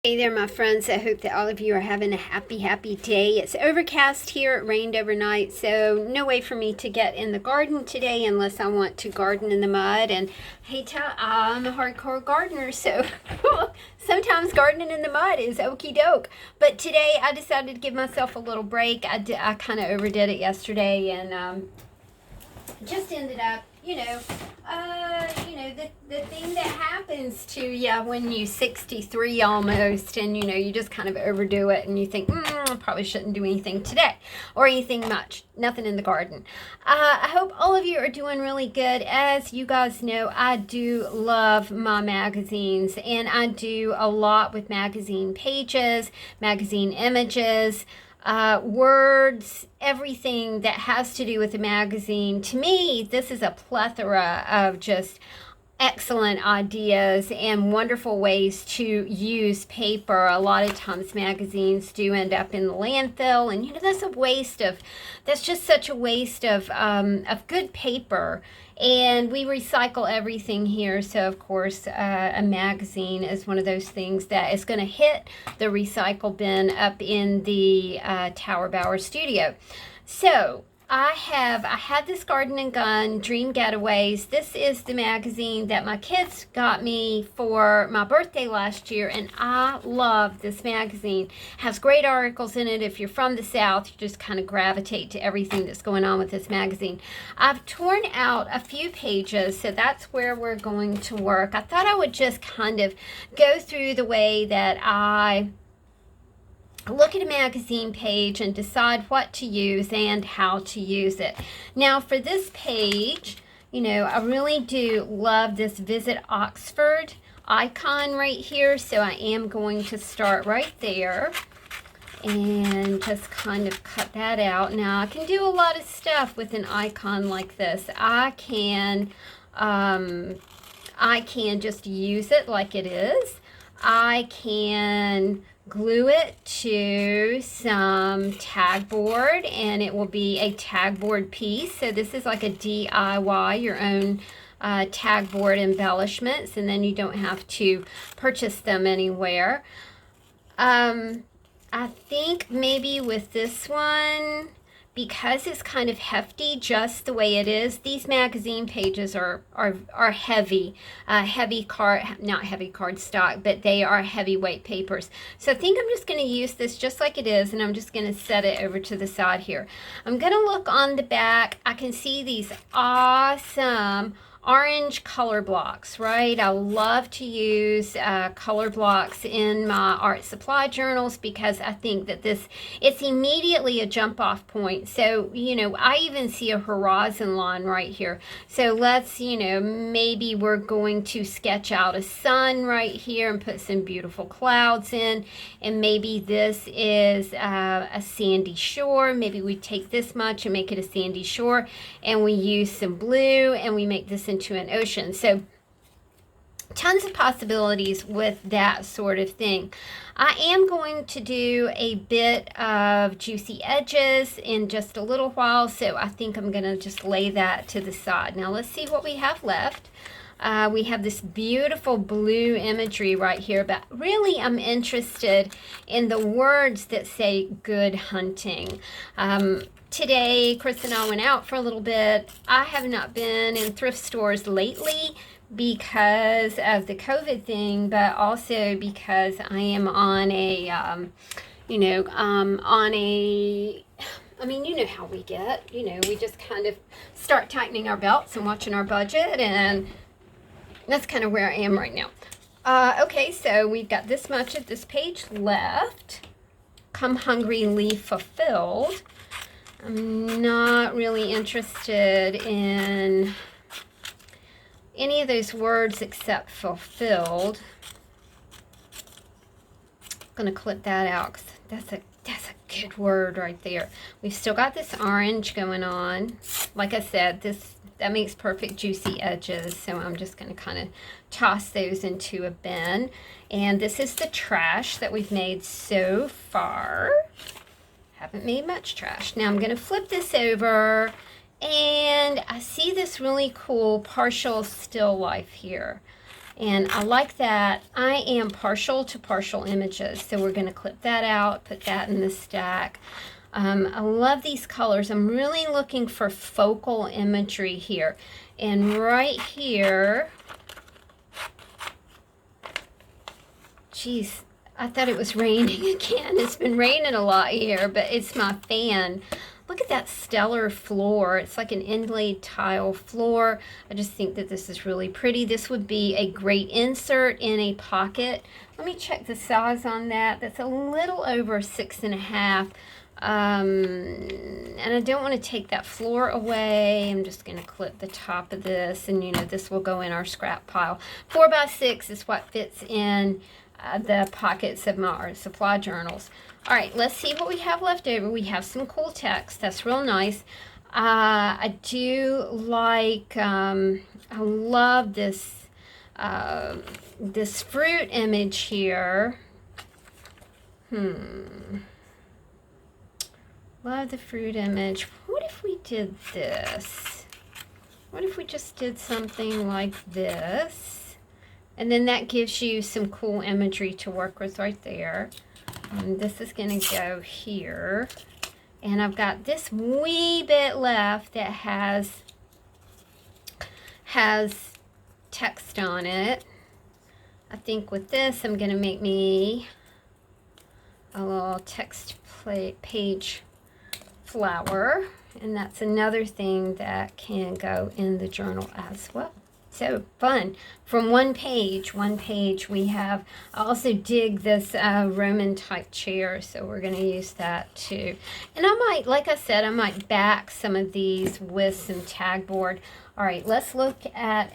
Hey there, my friends. I hope that all of you are having a happy day. It's overcast here. It rained overnight, so no way for me to get in the garden today unless I want to garden in the mud. And hey, I'm a hardcore gardener, so sometimes gardening in the mud is okie doke. But today I decided to give myself a little break. I kind of overdid it yesterday and just ended up, the thing that happens to you when you're 63 almost, and you just kind of overdo it, and you think, I probably shouldn't do anything today or anything much. Nothing in the garden. I hope all of you are doing really good. As you guys know, I do love my magazines, and I do a lot with magazine pages, magazine images, words, everything that has to do with the magazine. To me, this is a plethora of just excellent ideas and wonderful ways to use paper. A lot of times magazines do end up in the landfill, and that's just such a waste of good paper. And we recycle everything here, so of course a magazine is one of those things that is going to hit the recycle bin up in the Tower Bauer studio. So I had this Garden and Gun Dream Getaways. This is the magazine that my kids got me for my birthday last year, and I love this magazine. It has great articles in it. If you're from the South, you just kind of gravitate to everything that's going on with this magazine. I've torn out a few pages, so that's where we're going to work. I thought I would just kind of go through the way that I look at a magazine page and decide what to use and how to use it. Now for this page, I really do love this Visit Oxford icon right here, so I am going to start right there and just kind of cut that out. Now I can do a lot of stuff with an icon like this. I can just use it like it is. I can glue it to some tag board, and it will be a tag board piece. So this is like a DIY, your own tag board embellishments, and then you don't have to purchase them anywhere. I think maybe with this one, because it's kind of hefty just the way it is, these magazine pages are heavy, not heavy cardstock, but they are heavyweight papers. So I think I'm just going to use this just like it is, and I'm just going to set it over to the side here. I'm going to look on the back. I can see these awesome orange color blocks, right? I love to use color blocks in my art supply journals because I think that it's immediately a jump off point. So, I even see a horizon line right here. So let's, maybe we're going to sketch out a sun right here and put some beautiful clouds in. And maybe this is a sandy shore. Maybe we take this much and make it a sandy shore, and we use some blue and we make this into an ocean. So tons of possibilities with that sort of thing. I am going to do a bit of juicy edges in just a little while, so I think I'm going to just lay that to the side. Now let's see what we have left. We have this beautiful blue imagery right here, but really I'm interested in the words that say good hunting. Today, Chris and I went out for a little bit. I have not been in thrift stores lately because of the COVID thing, but also because I am on you know how we get. We just kind of start tightening our belts and watching our budget, and that's kind of where I am right now. Okay, so we've got this much of this page left. Come hungry, leave fulfilled. I'm not really interested in any of those words except fulfilled. I'm going to clip that out because that's a good word right there. We've still got this orange going on. Like I said, that makes perfect juicy edges, so I'm just going to kind of toss those into a bin. And this is the trash that we've made so far. Haven't made much trash. Now I'm going to flip this over, and I see this really cool partial still life here. And I like that. I am partial to partial images, so we're going to clip that out, put that in the stack. I love these colors. I'm really looking for focal imagery here. And right here, geez, I thought it was raining again. It's been raining a lot here, but it's my fan. Look at that stellar floor. It's like an inlaid tile floor. I just think that this is really pretty. This would be a great insert in a pocket. Let me check the size on that. That's a little over 6.5. And I don't want to take that floor away. I'm just going to clip the top of this, and you know, this will go in our scrap pile. 4x6 is what fits in the pockets of my art supply journals. All right, let's see what we have left over. We have some cool text. That's real nice. I do like, I love this, this fruit image here. Love the fruit image. What if we did this? What if we just did something like this? And then that gives you some cool imagery to work with right there. This is going to go here. And I've got this wee bit left that has text on it. I think with this, I'm going to make me a little text page flower. And that's another thing that can go in the journal as well. So fun. From one page we have, I also dig this Roman type chair, so we're going to use that too. And I might, like I said, I might back some of these with some tag board. All right, let's look at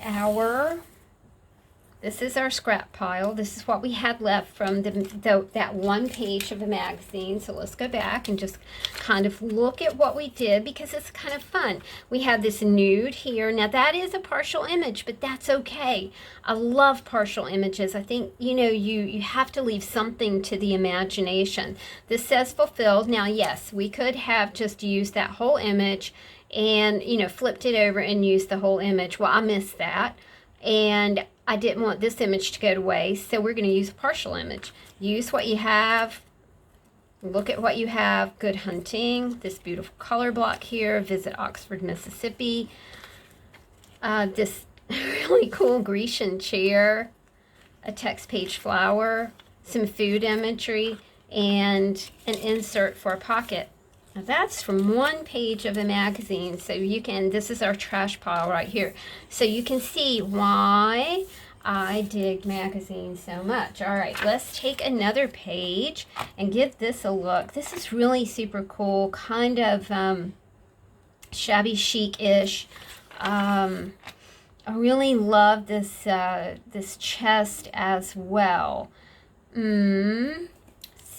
this is our scrap pile. This is what we had left from that one page of the magazine. So let's go back and just kind of look at what we did, because it's kind of fun. We have this nude here. Now that is a partial image, but that's okay. I love partial images. I think, you know, you have to leave something to the imagination. This says fulfilled. Now, yes, we could have just used that whole image and, you know, flipped it over and used the whole image. Well, I missed that. And I didn't want this image to go to waste, so we're going to use a partial image. Use what you have. Look at what you have. Good hunting. This beautiful color block here. Visit Oxford, Mississippi. This really cool Grecian chair. A text page flower. Some food imagery. And an insert for a pocket. Now that's from one page of the magazine, so you can, this is our trash pile right here. So you can see why I dig magazines so much. All right, let's take another page and give this a look. This is really super cool, kind of shabby chic-ish. I really love this, this chest as well.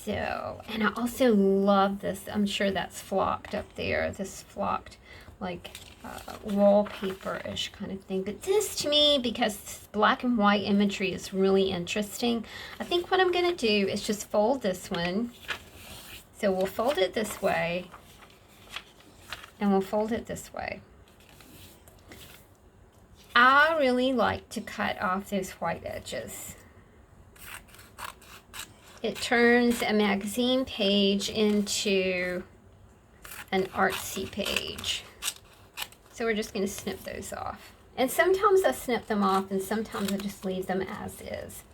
So, and I also love this. I'm sure that's flocked up there. This flocked, like wallpaper-ish kind of thing. But this to me, because this black and white imagery is really interesting, I think what I'm going to do is just fold this one. So we'll fold it this way, and we'll fold it this way. I really like to cut off those white edges. It turns a magazine page into an artsy page. So we're just going to snip those off. And sometimes I snip them off, and sometimes I just leave them as is.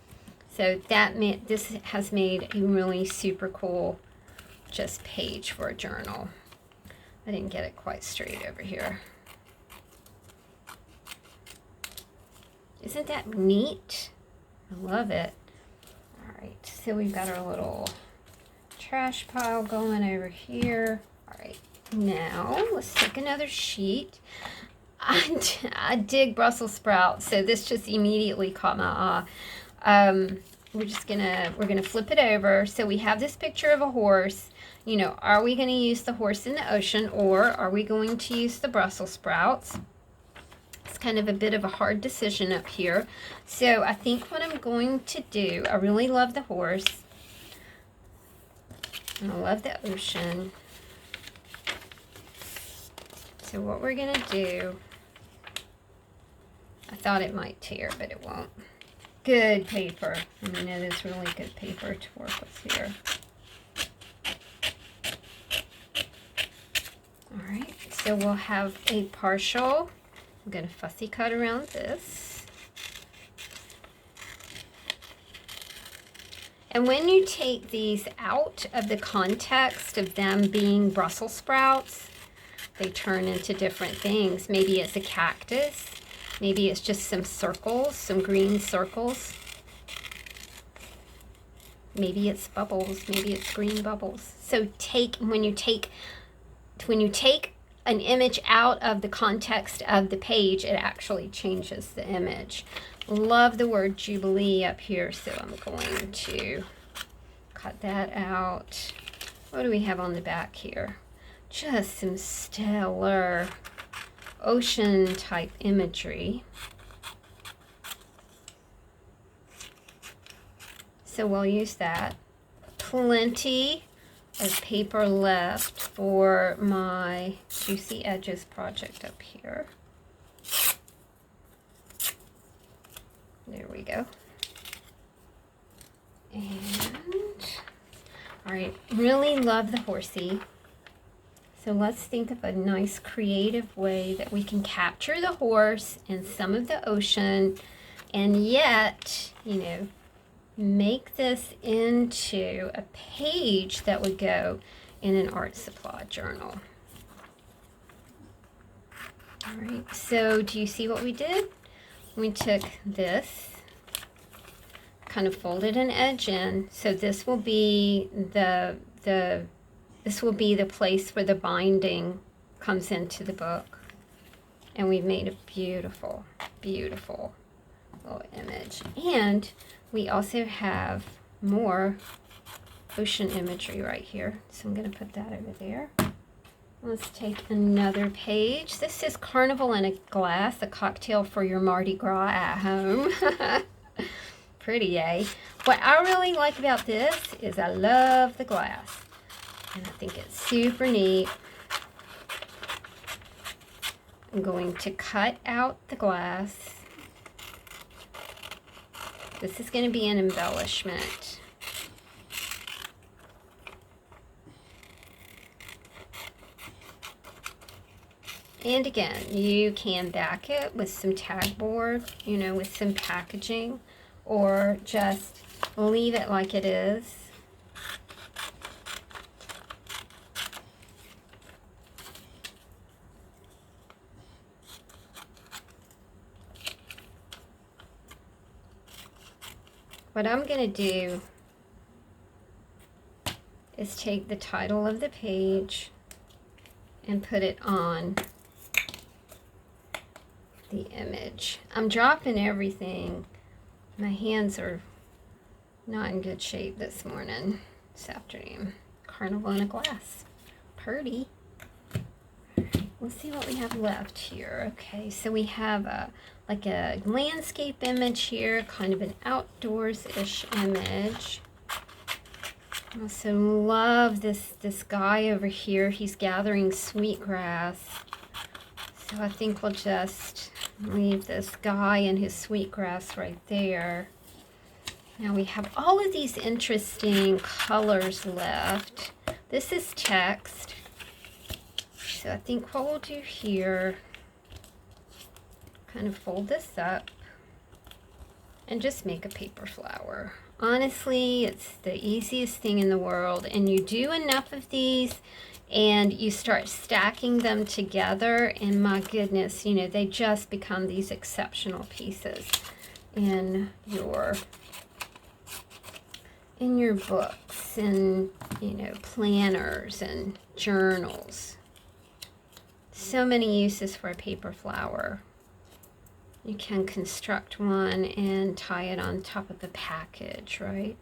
So this has made a really super cool just page for a journal. I didn't get it quite straight over here. Isn't that neat? I love it. Alright, so we've got our little trash pile going over here. Alright, now let's take another sheet. I dig Brussels sprouts, so this just immediately caught my eye. We're gonna flip it over. So we have this picture of a horse. You know, are we gonna use the horse in the ocean, or are we going to use the Brussels sprouts? It's kind of a bit of a hard decision up here. So I think what I'm going to do, I really love the horse. And I love the ocean. So what we're going to do, I thought it might tear, but it won't. Good paper. I mean, it is really good paper to work with here. All right, so we'll have a partial. I'm going to fussy cut around this. And when you take these out of the context of them being Brussels sprouts, they turn into different things. Maybe it's a cactus. Maybe it's just some circles, some green circles. Maybe it's bubbles. Maybe it's green bubbles. So when you take an image out of the context of the page, it actually changes the image. Love the word Jubilee up here, so I'm going to cut that out. What do we have on the back here? Just some stellar ocean type imagery. So we'll use that. Plenty of paper left for my Juicy Edges project up here. There we go. And, all right, really love the horsey. So let's think of a nice creative way that we can capture the horse and some of the ocean, and yet, you know, make this into a page that would go in an art supply journal. All right, so do you see what we did? We took this, kind of folded an edge in, so this will be this will be the place where the binding comes into the book. And we've made a beautiful, beautiful little image. And we also have more ocean imagery right here. So I'm going to put that over there. Let's take another page. This is Carnival in a Glass, a cocktail for your Mardi Gras at home. Pretty, eh? What I really like about this is I love the glass. And I think it's super neat. I'm going to cut out the glass. This is going to be an embellishment. And again, you can back it with some tag board, you know, with some packaging, or just leave it like it is. What I'm going to do is take the title of the page and put it on the image. I'm dropping everything. My hands are not in good shape this afternoon. Carnival in a Glass. Pretty. Let's see what we have left here. Okay, so we have like a landscape image here, kind of an outdoors-ish image. I also love this guy over here. He's gathering sweetgrass. So I think we'll just leave this guy and his sweetgrass right there. Now we have all of these interesting colors left. This is text. So I think what we'll do here, kind of fold this up and just make a paper flower. Honestly, it's the easiest thing in the world, and you do enough of these and you start stacking them together, and my goodness, you know, they just become these exceptional pieces in your books and, you know, planners and journals. So many uses for a paper flower. You can construct one and tie it on top of a package, right?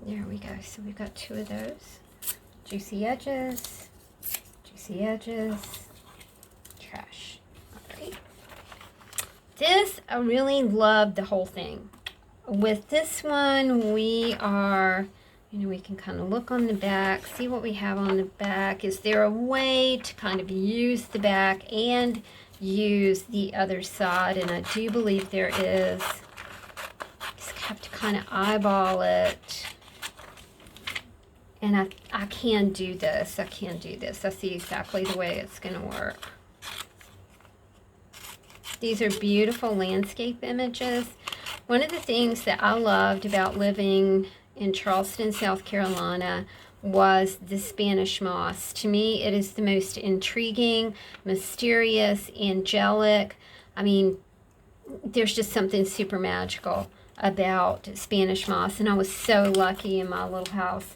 There we go. So we've got two of those. Juicy edges, trash. All right. This, I really love the whole thing. With this one, we are You know, we can kind of look on the back, see what we have on the back. Is there a way to kind of use the back and use the other side? And I do believe there is. Just have to kind of eyeball it. And I can do this. I can do this. I see exactly the way it's going to work. These are beautiful landscape images. One of the things that I loved about living in Charleston, South Carolina, was the Spanish moss. To me, it is the most intriguing, mysterious, angelic. I mean, there's just something super magical about Spanish moss. And I was so lucky in my little house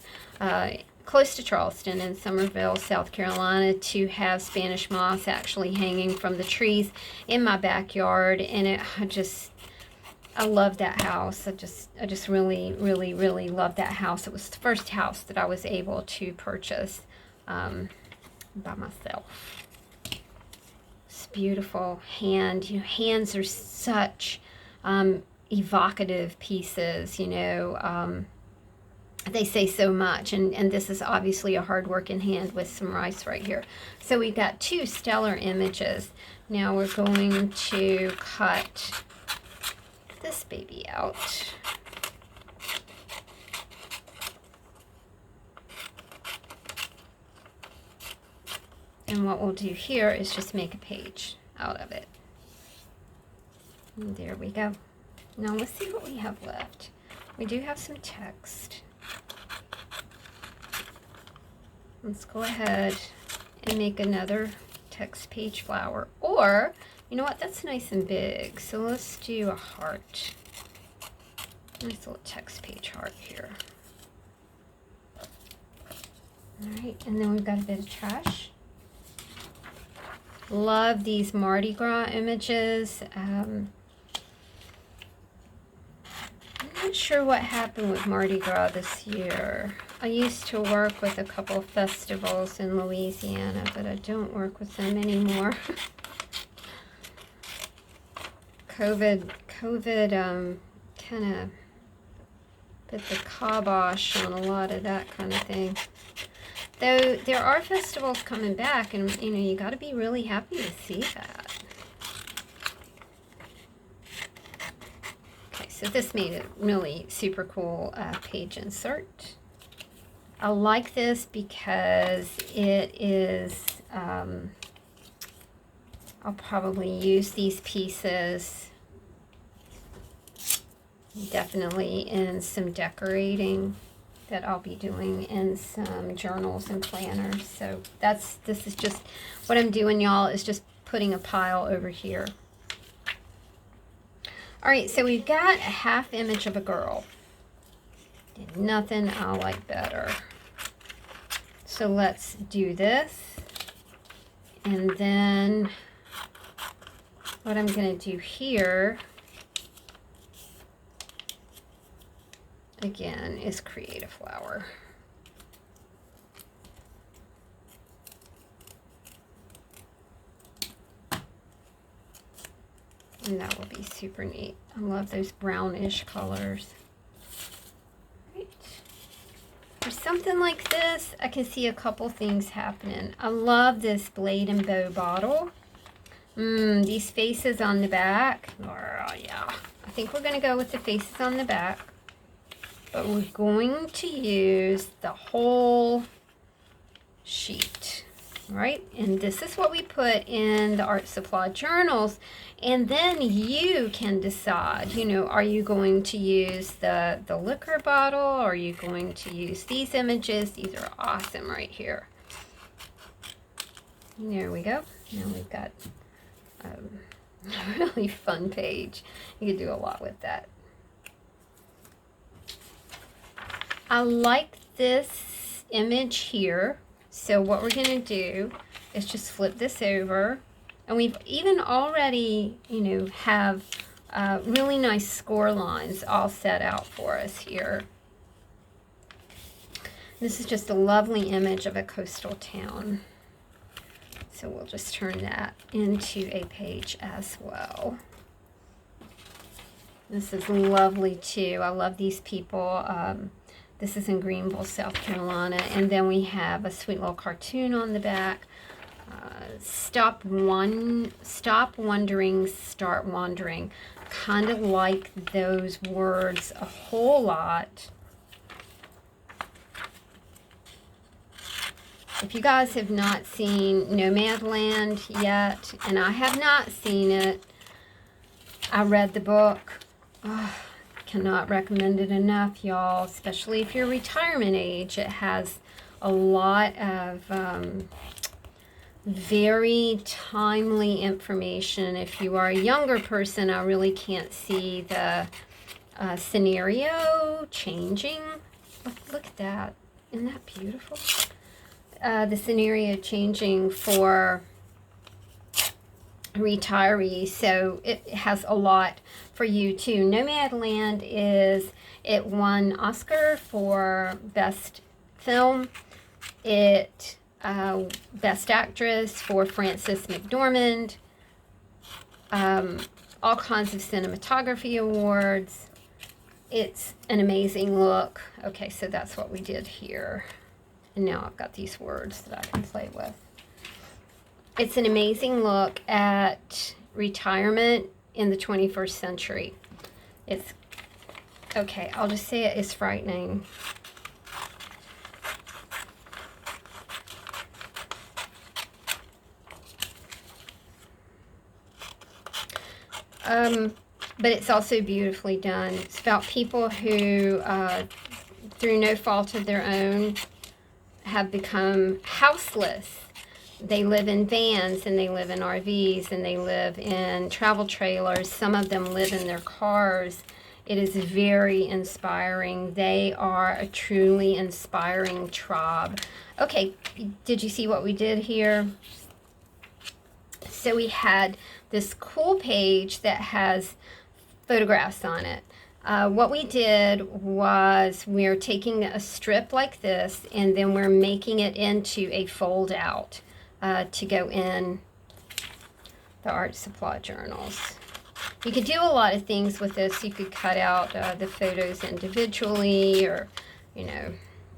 close to Charleston in Summerville, South Carolina, to have Spanish moss actually hanging from the trees in my backyard. And I love that house. I just really, really, really love that house. It was the first house that I was able to purchase by myself. It's beautiful. Hands are such evocative pieces, they say so much, and this is obviously a hard-working hand with some rice right here. So we've got two stellar images. Now we're going to cut this baby out. And what we'll do here is just make a page out of it. And there we go. Now let's see what we have left. We do have some text. Let's go ahead and make another text page flower. Or, you know what, that's nice and big. So let's do a heart. Nice little text page heart here. Alright, and then we've got a bit of trash. Love these Mardi Gras images. I'm not sure what happened with Mardi Gras this year. I used to work with a couple of festivals in Louisiana, but I don't work with them anymore. COVID kind of put the kibosh on a lot of that kind of thing. Though there are festivals coming back, and you got to be really happy to see that. Okay, so this made a really super cool page insert. I like this because it is, I'll probably use these pieces definitely in some decorating that I'll be doing in some journals and planners. So this is just what I'm doing, y'all, is just putting a pile over here. All right, so we've got a half image of a girl. Did nothing I like better. So let's do this. And then what I'm going to do here, again, is create a flower. And that will be super neat. I love those brownish colors. Right. For something like this, I can see a couple things happening. I love this blade and bow bottle. These faces on the back. Oh, yeah. I think we're going to go with the faces on the back. But we're going to use the whole sheet, right? And this is what we put in the art supply journals. And then you can decide, are you going to use the liquor bottle? Or are you going to use these images? These are awesome right here. There we go. Now we've got a really fun page. You can do a lot with that. I like this image here. So what we're going to do is just flip this over. And we've even already, have really nice score lines all set out for us here. This is just a lovely image of a coastal town. So we'll just turn that into a page as well. This is lovely too. I love these people. This is in Greenville, South Carolina. And then we have a sweet little cartoon on the back. Stop wondering, start wandering. Kind of like those words a whole lot. If you guys have not seen Nomadland yet, and I have not seen it, I read the book. Oh, cannot recommend it enough, y'all, especially if you're retirement age. It has a lot of very timely information. If you are a younger person, I really can't see the scenario changing. Look at that. Isn't that beautiful? The scenario changing for retirees, so it has a lot for you too. Nomadland it won Oscar for Best Film. It Best Actress for Frances McDormand. All kinds of cinematography awards. It's an amazing look. Okay, so that's what we did here. And now I've got these words that I can play with. It's an amazing look at retirement in the 21st century. It's, okay, I'll just say it is frightening. But it's also beautifully done. It's about people who, through no fault of their own, have become houseless. They live in vans, and they live in RVs, and they live in travel trailers. Some of them live in their cars. It is very inspiring. They are a truly inspiring tribe. Okay, did you see what we did here? So we had this cool page that has photographs on it. What we did was we're taking a strip like this, and then we're making it into a fold out to go in the art supply journals. You could do a lot of things with this. You could cut out the photos individually, or, you know,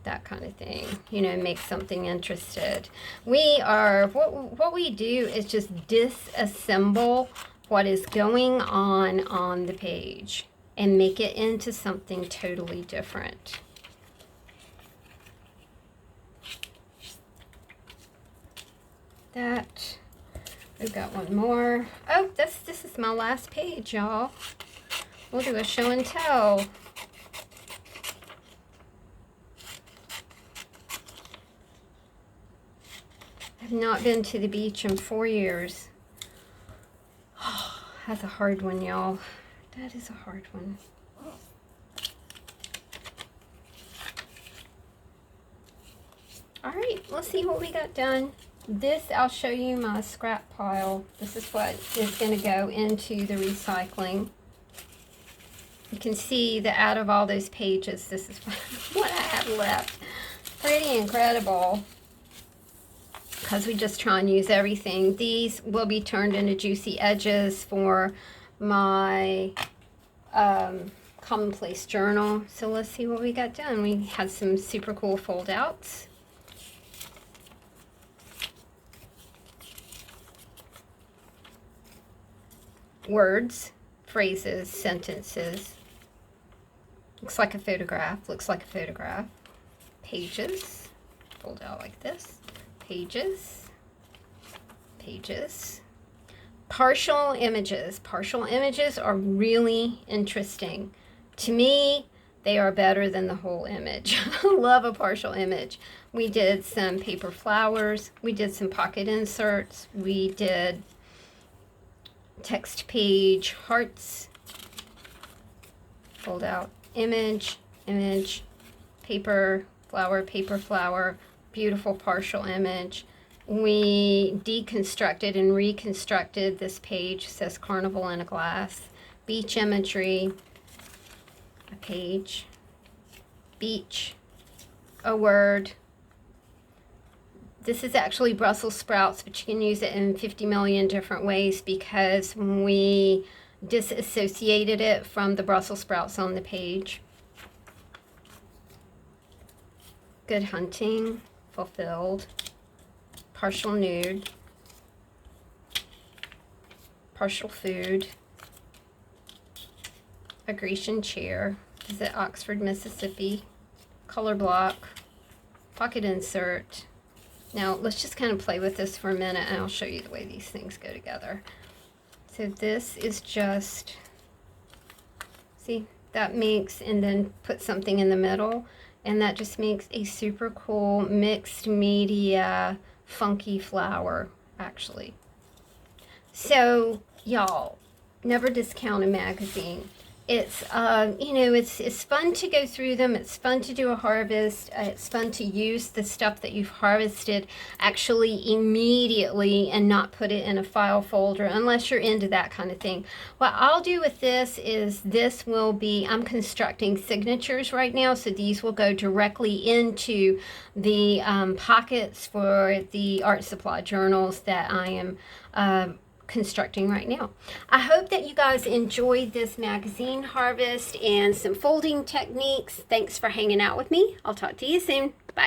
that kind of thing. You know, make something interested. We are, what we do is just disassemble what is going on the page and make it into something totally different. That, we've got one more. Oh, this is my last page, y'all. We'll do a show and tell. I've not been to the beach in 4 years. Oh, that's a hard one, y'all. That is a hard one. All right, let's see what we got done. This, I'll show you my scrap pile. This is what is going to go into the recycling. You can see that out of all those pages, this is what I have left. Pretty incredible, because we just try and use everything. These will be turned into juicy edges for my commonplace journal. So let's see what we got done. We had some super cool fold outs. Words, phrases, sentences. Looks like a photograph, looks like a photograph. Pages, fold out like this. Pages, pages. Partial images. Partial images are really interesting. To me, they are better than the whole image. I love a partial image. We did some paper flowers. We did some pocket inserts. We did text page hearts. Fold out image, image, paper flower, beautiful partial image. We deconstructed and reconstructed this page. It says Carnival in a Glass. Beach imagery, a page, beach, a word. This is actually Brussels sprouts, but you can use it in 50 million different ways, because we disassociated it from the Brussels sprouts on the page. Good Hunting, Fulfilled, Partial Nude, Partial Food, A Grecian Chair, is it Oxford, Mississippi, Color Block, Pocket Insert. Now let's just kind of play with this for a minute and I'll show you the way these things go together. So this is just, see, that makes, and then put something in the middle, and that just makes a super cool mixed media funky flower, actually. So y'all, never discount a magazine. It's you know, it's fun to go through them. It's fun to do a harvest. It's fun to use the stuff that you've harvested actually immediately and not put it in a file folder unless you're into that kind of thing. What I'll do with this is this will be, I'm constructing signatures right now, so these will go directly into the pockets for the art supply journals that I am constructing right now. I hope that you guys enjoyed this magazine harvest and some folding techniques. Thanks for hanging out with me. I'll talk to you soon. Bye.